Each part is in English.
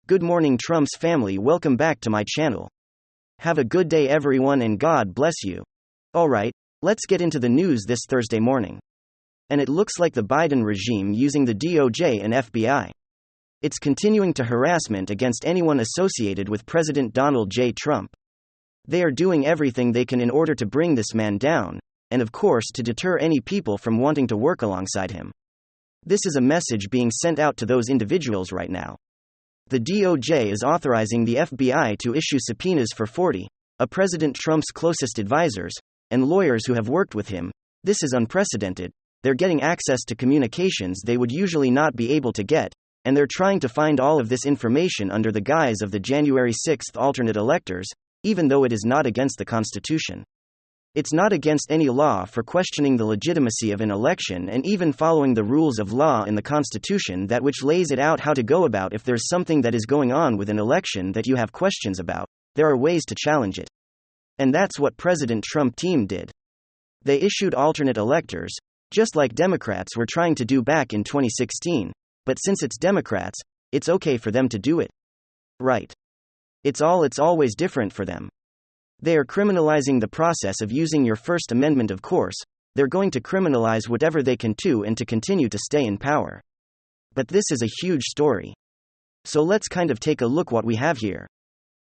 Good morning, Trump's family. Welcome back to my channel. Have a good day, everyone, and God bless you. Alright, let's get into the news this Thursday morning. And it looks like the Biden regime using the DOJ and FBI. It's continuing to harassment against anyone associated with President Donald J. Trump. They are doing everything they can in order to bring this man down, and of course to deter any people from wanting to work alongside him. This is a message being sent out to those individuals right now. The DOJ is authorizing the FBI to issue subpoenas for 40 of President Trump's closest advisors and lawyers who have worked with him. This is unprecedented. They're getting access to communications they would usually not be able to get, and they're trying to find all of this information under the guise of the January 6th alternate electors, even though it is not against the Constitution. It's not against any law for questioning the legitimacy of an election and even following the rules of law in the Constitution that which lays it out how to go about if there's something that is going on with an election that you have questions about. There are ways to challenge it. And that's what President Trump team did. They issued alternate electors, just like Democrats were trying to do back in 2016, but since it's Democrats, it's okay for them to do it. Right. It's always different for them. They are criminalizing the process of using your First Amendment, of course. They're going to criminalize whatever they can to and to continue to stay in power. But this is a huge story. So let's kind of take a look what we have here.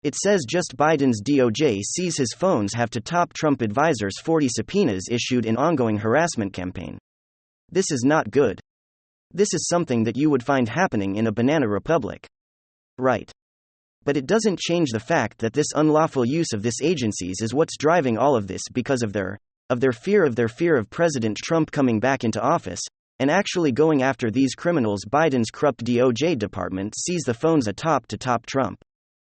It says just Biden's DOJ sees his phones have to top Trump advisors 40 subpoenas issued in ongoing harassment campaign. This is not good. This is something that you would find happening in a banana republic. Right. But it doesn't change the fact that this unlawful use of this agencies is what's driving all of this because of their fear of President Trump coming back into office, and actually going after these criminals. Biden's corrupt DOJ department sees the phones atop to top Trump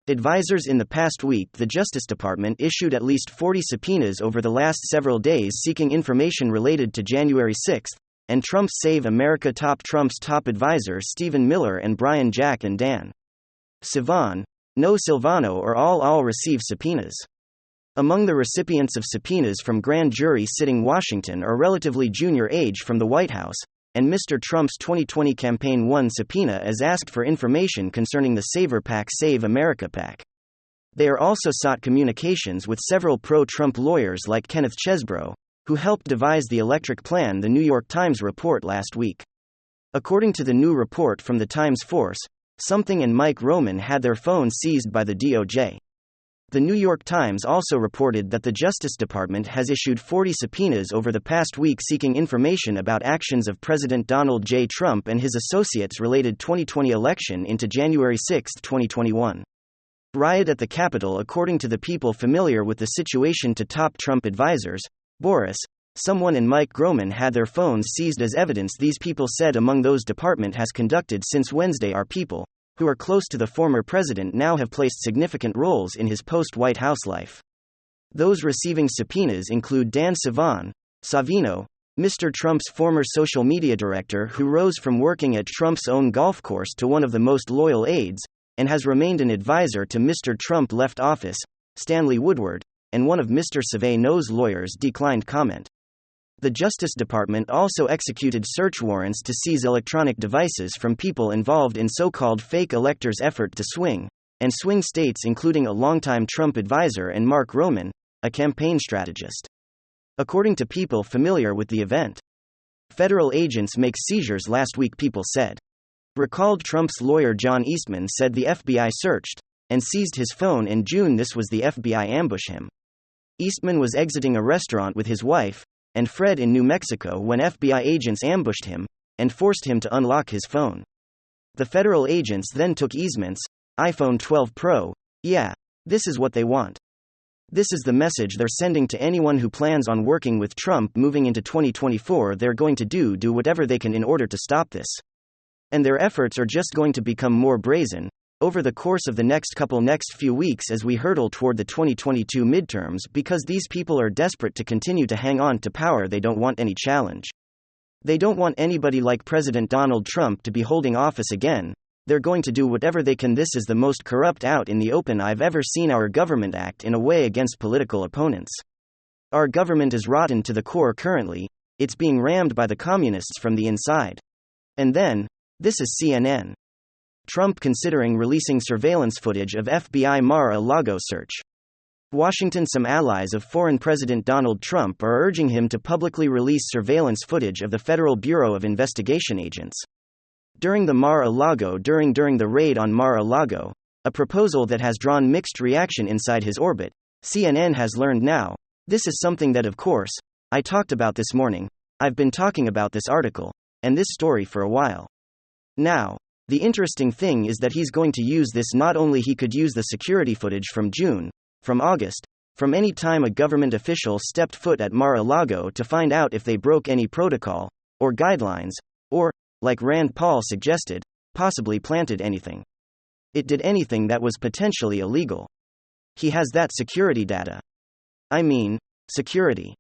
advisors. In the past week, the Justice Department issued at least 40 subpoenas over the last several days seeking information related to January 6th, and Trump's Save America Trump's top advisors Stephen Miller and Brian Jack and Dan Silvano or all receive subpoenas. Among the recipients of subpoenas from grand jury sitting Washington are relatively junior age from the White House, and Mr. Trump's 2020 campaign one subpoena is asked for information concerning the Saver PAC Save America PAC. They are also sought communications with several pro-Trump lawyers like Kenneth Chesebro, who helped devise the electric plan, the New York Times report last week. According to the new report from the Times Force, Something and Mike Roman had their phones seized by the DOJ. The New York Times also reported that the Justice Department has issued 40 subpoenas over the past week seeking information about actions of President Donald J. Trump and his associates related 2020 election into January 6, 2021. Riot at the Capitol. According to the people familiar with the situation to top Trump advisors, Boris, Someone and Mike Roman had their phones seized as evidence. These people said among those department has conducted since Wednesday are people who are close to the former president now have placed significant roles in his post-White House life. Those receiving subpoenas include Dan Savino, Mr. Trump's former social media director who rose from working at Trump's own golf course to one of the most loyal aides, and has remained an advisor to Mr. Trump left office, Stanley Woodward, and one of Mr. Savino's lawyers declined comment. The Justice Department also executed search warrants to seize electronic devices from people involved in so-called fake electors' effort to swing states, including a longtime Trump advisor and Mark Roman, a campaign strategist. According to people familiar with the event, federal agents make seizures last week, people said. Recalled Trump's lawyer John Eastman said the FBI searched and seized his phone in June. This was the FBI ambush him. Eastman was exiting a restaurant with his wife and Fred in New Mexico when FBI agents ambushed him and forced him to unlock his phone. The federal agents then took Eastman's iPhone 12 Pro. Yeah, this is what they want. This is the message they're sending to anyone who plans on working with Trump moving into 2024. They're going to do whatever they can in order to stop this. And their efforts are just going to become more brazen over the course of the next few weeks as we hurtle toward the 2022 midterms, because these people are desperate to continue to hang on to power. They don't want any challenge. They don't want anybody like President Donald Trump to be holding office again. They're going to do whatever they can. This is the most corrupt out in the open I've ever seen our government act in a way against political opponents. Our government is rotten to the core currently. It's being rammed by the communists from the inside. And then, this is CNN. Trump considering releasing surveillance footage of FBI Mar-a-Lago search. Washington. Some allies of foreign President Donald Trump are urging him to publicly release surveillance footage of the Federal Bureau of Investigation agents. During the Mar-a-Lago during the raid on Mar-a-Lago, a proposal that has drawn mixed reaction inside his orbit, CNN has learned now. This is something that, of course, I talked about this morning. I've been talking about this article and this story for a while. Now, the interesting thing is that he's going to use this. Not only he could use the security footage from June, from August, from any time a government official stepped foot at Mar-a-Lago to find out if they broke any protocol or guidelines, or, like Rand Paul suggested, possibly planted anything. It did anything that was potentially illegal. He has that security data. I mean, security.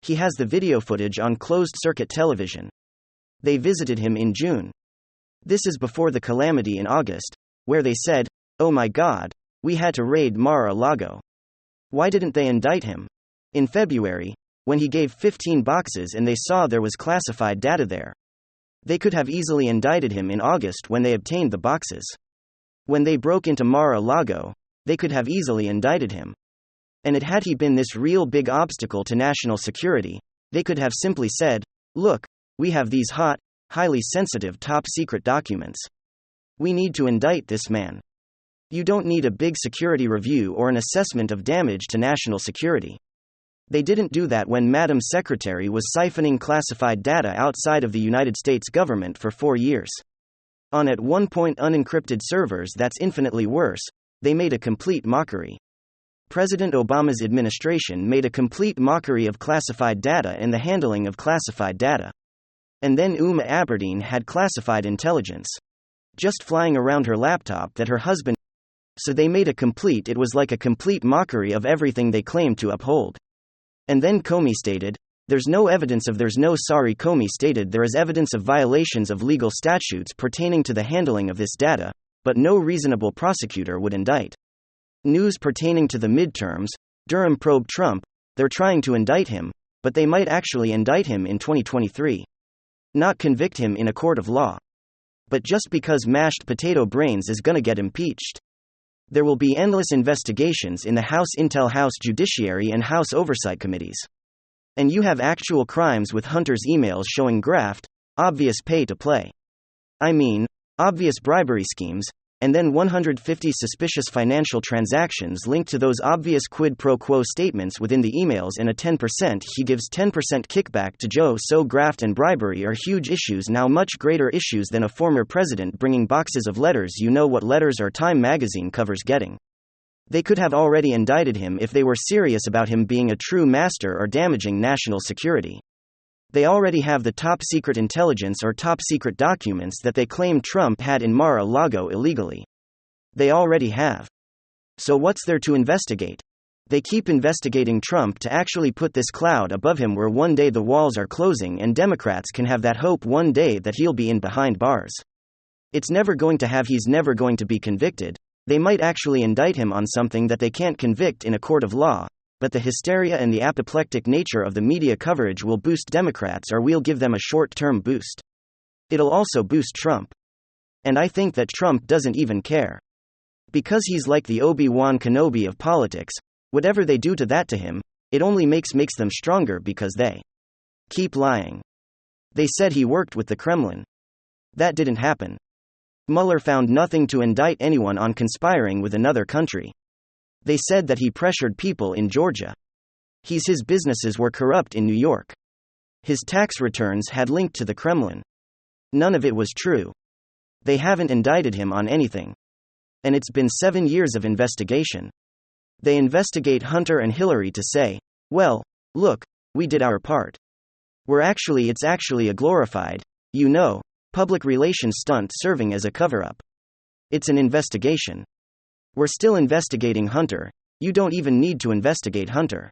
He has the video footage on closed-circuit television. They visited him in June. This is before the calamity in August, where they said, "Oh my God, we had to raid Mar-a-Lago." Why didn't they indict him? In February, when he gave 15 boxes and they saw there was classified data there. They could have easily indicted him in August when they obtained the boxes. When they broke into Mar-a-Lago, they could have easily indicted him. And had he been this real big obstacle to national security, they could have simply said, "Look, we have these hot, highly sensitive top-secret documents. We need to indict this man." You don't need a big security review or an assessment of damage to national security. They didn't do that when Madam Secretary was siphoning classified data outside of the United States government for 4 years. On at one point unencrypted servers. That's infinitely worse. They made a complete mockery. President Obama's administration made a complete mockery of classified data and the handling of classified data. And then Uma Aberdeen had classified intelligence just flying around her laptop that her husband. So they made it was like a complete mockery of everything they claimed to uphold. And then Comey stated, there is evidence of violations of legal statutes pertaining to the handling of this data, but no reasonable prosecutor would indict. News pertaining to the midterms, Durham probe Trump, they're trying to indict him, but they might actually indict him in 2023. Not convict him in a court of law. But just because mashed potato brains is gonna get impeached. There will be endless investigations in the House Intel, House Judiciary and House Oversight Committees. And you have actual crimes with Hunter's emails showing graft, obvious pay to play. I mean, obvious bribery schemes, and then 150 suspicious financial transactions linked to those obvious quid pro quo statements within the emails, and a 10% he gives 10% kickback to Joe. So graft and bribery are huge issues now, much greater issues than a former president bringing boxes of letters. You know what letters are Time magazine covers getting. They could have already indicted him if they were serious about him being a true master or damaging national security. They already have the top-secret intelligence or top-secret documents that they claim Trump had in Mar-a-Lago illegally. They already have. So what's there to investigate? They keep investigating Trump to actually put this cloud above him where one day the walls are closing and Democrats can have that hope one day that he'll be in behind bars. He's never going to be convicted. They might actually indict him on something that they can't convict in a court of law. But the hysteria and the apoplectic nature of the media coverage will boost Democrats, or we'll give them a short-term boost. It'll also boost Trump. And I think that Trump doesn't even care. Because he's like the Obi-Wan Kenobi of politics, whatever they do to him, it only makes them stronger because they keep lying. They said he worked with the Kremlin. That didn't happen. Mueller found nothing to indict anyone on conspiring with another country. They said that he pressured people in Georgia. His businesses were corrupt in New York. His tax returns had linked to the Kremlin. None of it was true. They haven't indicted him on anything. And it's been 7 years of investigation. They investigate Hunter and Hillary to say, well, look, we did our part. It's actually a glorified, public relations stunt serving as a cover-up. It's an investigation. We're still investigating Hunter. You don't even need to investigate Hunter.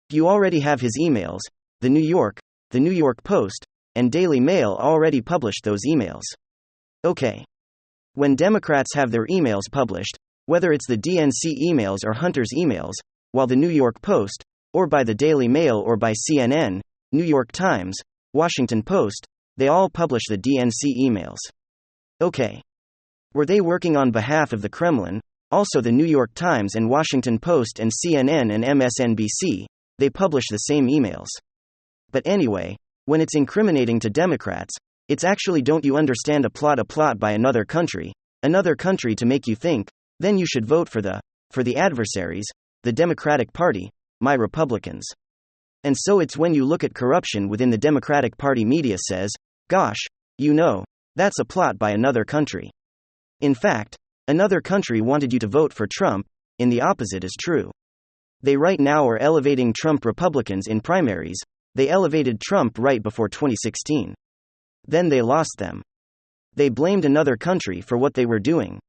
You already have his emails. The New York Post, and Daily Mail already published those emails. Okay. When Democrats have their emails published, whether it's the DNC emails or Hunter's emails, while the New York Post, or by the Daily Mail or by CNN, New York Times, Washington Post, they all publish the DNC emails. Okay. Were they working on behalf of the Kremlin? Also, the New York Times and Washington Post and CNN and MSNBC, they publish the same emails. But anyway, when it's incriminating to Democrats, it's actually, don't you understand, a plot by another country to make you think, then you should vote for the adversaries, the Democratic Party, my Republicans. And so it's when you look at corruption within the Democratic Party, media says, gosh, that's a plot by another country. In fact, another country wanted you to vote for Trump, and the opposite is true. They right now are elevating Trump Republicans in primaries. They elevated Trump right before 2016. Then they lost them. They blamed another country for what they were doing.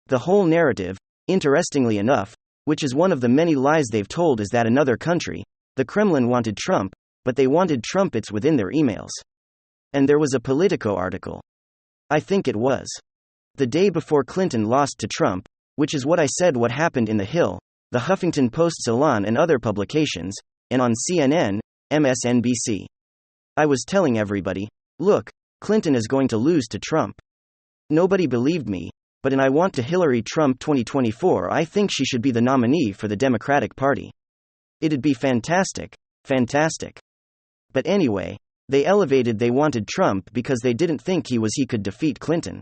The whole narrative, interestingly enough, which is one of the many lies they've told, is that another country, the Kremlin, wanted Trump, but they wanted trumpets within their emails. And there was a Politico article. I think it was the day before Clinton lost to Trump, which is what I said what happened in The Hill, the Huffington Post, Salon, and other publications, and on CNN, MSNBC. I was telling everybody, look, Clinton is going to lose to Trump. Nobody believed me, but I want to Hillary Trump 2024. I think she should be the nominee for the Democratic Party. It'd be fantastic. But anyway, they wanted Trump because they didn't think he could defeat Clinton.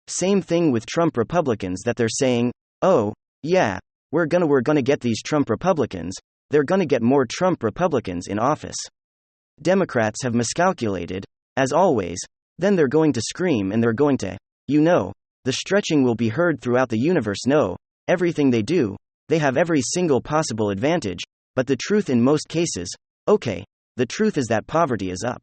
Same thing with Trump Republicans, that they're saying, oh, yeah, we're gonna get these Trump Republicans, they're gonna get more Trump Republicans in office. Democrats have miscalculated, as always, then they're going to scream and they're going to, the stretching will be heard throughout the universe. No, everything they do, they have every single possible advantage, but the truth in most cases, the truth is that poverty is up.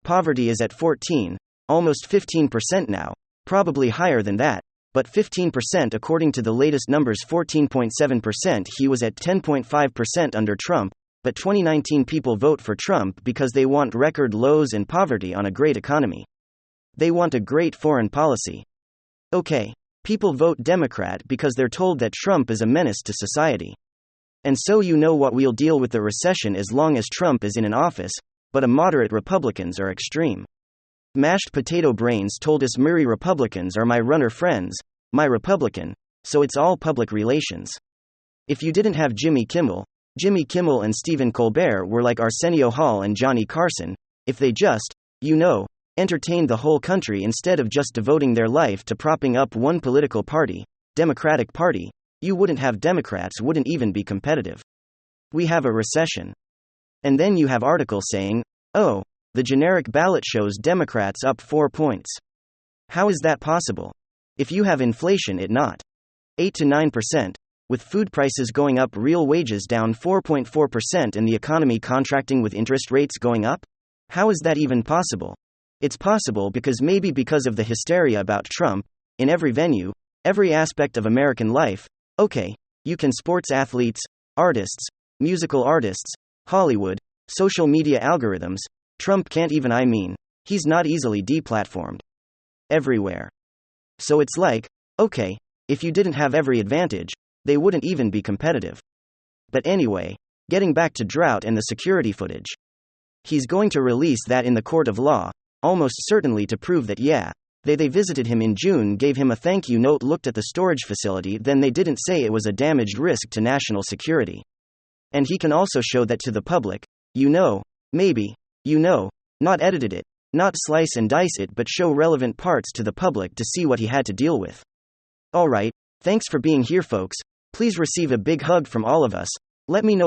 Poverty is at 14, almost 15% now, probably higher than that, but 15% according to the latest numbers, 14.7%. He was at 10.5% under Trump, but 2019 people vote for Trump because they want record lows in poverty on a great economy. They want a great foreign policy. People vote Democrat because they're told that Trump is a menace to society. And so what, we'll deal with the recession as long as Trump is in an office, but a moderate Republicans are extreme. Mashed potato brains told us Murray Republicans are my runner friends, my Republican, so it's all public relations. If you didn't have Jimmy Kimmel and Stephen Colbert were like Arsenio Hall and Johnny Carson, if they just, entertained the whole country instead of just devoting their life to propping up one political party, Democratic Party, you wouldn't have Democrats, wouldn't even be competitive. We have a recession. And then you have articles saying, oh, the generic ballot shows Democrats up 4 points. How is that possible? If you have inflation at not 8 to 9%, with food prices going up, real wages down 4.4%, and the economy contracting with interest rates going up? How is that even possible? It's possible because of the hysteria about Trump, in every venue, every aspect of American life. You can sports athletes, artists, musical artists, Hollywood, social media algorithms. Trump can't even, he's not easily deplatformed. Everywhere. So it's like, if you didn't have every advantage, they wouldn't even be competitive. But anyway, getting back to Drought and the security footage. He's going to release that in the court of law, almost certainly, to prove that they visited him in June, gave him a thank you note, looked at the storage facility, then they didn't say it was a damaged risk to national security. And he can also show that to the public, maybe, not edited it, not slice and dice it, but show relevant parts to the public to see what he had to deal with. Alright, thanks for being here, folks. Please receive a big hug from all of us. Let me know